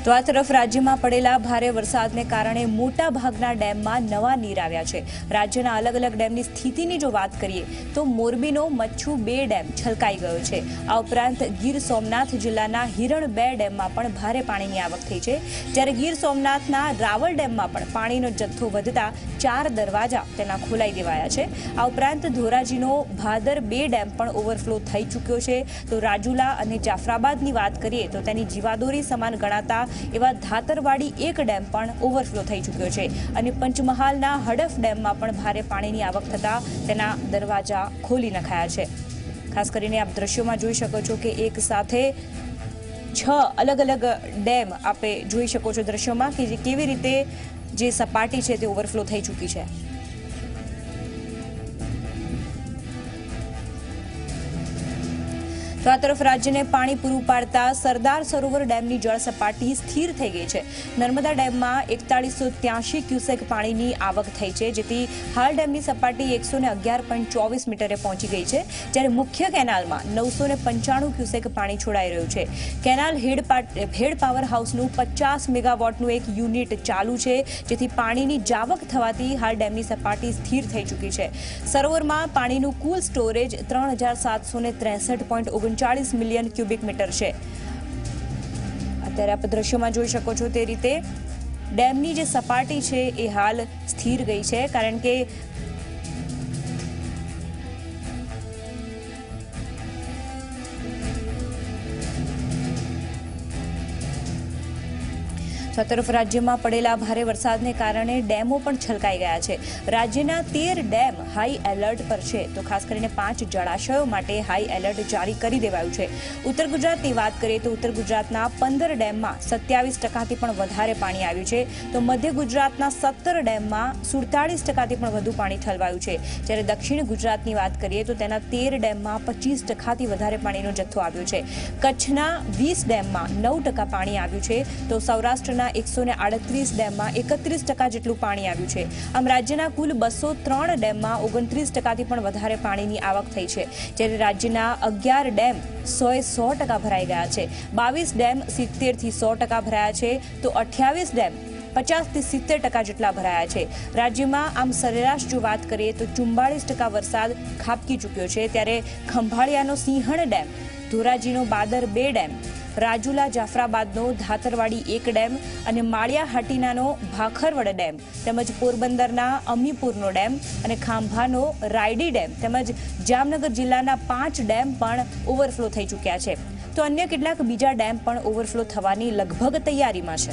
તો આ તરફ રાજ્યમાં પડેલા ભારે વરસાદને કારણે મોટા ભાગના ડેમમાં નવા નીર આવ્યા છે। રાજ્યના અલગ અલગ ડેમની સ્થિતિની જો વાત કરીએ તો મોરબીનો મચ્છુ 2 ડેમ છલકાઈ ગયો છે। આ ઉપરાંત ગીર સોમનાથ જિલ્લાના હિરણ 2 ડેમમાં પણ ભારે પાણીની આવક થઈ છે, જ્યારે ગીર સોમનાથના રાવલ ડેમમાં પણ પાણીનો જથ્થો વધતા 4 દરવાજા તેના ખોલાઈ દેવાયા છે। આ ઉપરાંત ધોરાજીનો ભાદર 2 ડેમ પણ ઓવરફ્લો થઈ ચૂક્યો છે। તો રાજુલા અને જાફરાબાદની વાત કરીએ તો તેની જીવાદોરી સમાન ગણાતા એવા ધાતરવાડી 1 ડેમ પણ ઓવરફ્લો થઈ ચૂક્યો છે અને પંચમહાલના હડફ ડેમમાં પણ ભારે પાણીની આવક થતા તેના દરવાજા ખોલી નખાયા છે। ખાસ કરીને આપ દ્રશ્યોમાં જોઈ શકો છો કે એક સાથે 6 અલગ અલગ ડેમ આપે જોઈ શકો છો દ્રશ્યોમાં કે કેવી રીતે જે સપાટી છે તે ઓવરફ્લો થઈ ચૂકી છે। તો આ તરફ રાજ્યને પાણી પૂરું પાડતા સરદાર સરોવર ડેમની જળ સપાટી સ્થિર થઈ ગઈ છે। નર્મદા ડેમમાં 4183 ક્યુસેક પાણીની આવક થઈ છે, જેથી હાલ ડેમની સપાટી 111.24 મીટરે પહોંચી ગઈ છે, જ્યારે મુખ્ય કેનાલમાં 995 ક્યુસેક પાણી છોડાઈ રહ્યું છે। કેનાલ હેડ પાવર હાઉસનું 50 મેગાવોટનું એક યુનિટ ચાલુ છે, જેથી પાણીની જાવક થવાથી હાલ ડેમની સપાટી સ્થિર થઈ ચૂકી છે। સરોવરમાં પાણીનું કુલ સ્ટોરેજ 3763.39 મિલિયન ક્યુબિક મીટર છે। અત્યારે આપ દ્રશ્યોમાં જોઈ શકો છો તે રીતે ડેમની જે સપાટી છે એ હાલ સ્થિર ગઈ છે, કારણ કે તરફ રાજ્યમાં પડેલા ભારે વરસાદને કારણે ડેમો પણ છલકાઈ ગયા છે। રાજ્યના 13 ડેમ હાઈ એલર્ટ પર છે, તો ખાસ કરીને 5 જળાશયો માટે હાઈ એલર્ટ જારી કરી દેવાયું છે। ઉત્તર ગુજરાતની વાત કરીએ તો ઉત્તર ગુજરાતના 15 ડેમમાં 27%થી પણ વધારે પાણી આવ્યું છે, તો મધ્ય ગુજરાતના 17 ડેમમાં 47%થી પણ વધુ પાણી ઠલવાયું છે, જ્યારે દક્ષિણ ગુજરાતની વાત કરીએ તો તેના 13 ડેમમાં 25%થી વધારે પાણીનો જથ્થો આવ્યો છે। કચ્છના 20 ડેમમાં 9% પાણી આવ્યું છે, તો સૌરાષ્ટ્રના 138 ડેમમાં 31% જેટલું પાણી આવ્યું છે। આમ રાજ્યના કુલ 203 ડેમમાં 29%થી પણ વધારે પાણીની આવક થઈ છે, જ્યારે રાજ્યના 11 ડેમ 100% ભરાઈ ગયા છે। 22 ડેમ 70થી 100% ભરાયા છે, તો 28 ડેમ 50 થી 70% જેટલા ભરાયા છે। રાજ્યમાં આમ સરેરાશ જો વાત કરીએ તો 44% વરસાદ ખાબકી ચૂક્યો છે, ત્યારે ખંભાળિયાનો સિંહણ ડેમ, ધોરાજીનો બાદર 2 ડેમ, રાજુલા જાફરાબાદનો ધાતરવાડી 1 ડેમ અને માળિયા હાટીનાનો ભાખરવડ ડેમ તેમજ પોરબંદરના અમીપુરનો ડેમ અને ખાંભાનો રાયડી ડેમ તેમજ જામનગર જિલ્લાના 5 ડેમ પણ ઓવરફ્લો થઈ ચૂક્યા છે, તો અન્ય કેટલાક બીજા ડેમ પણ ઓવરફ્લો થવાની લગભગ તૈયારીમાં છે।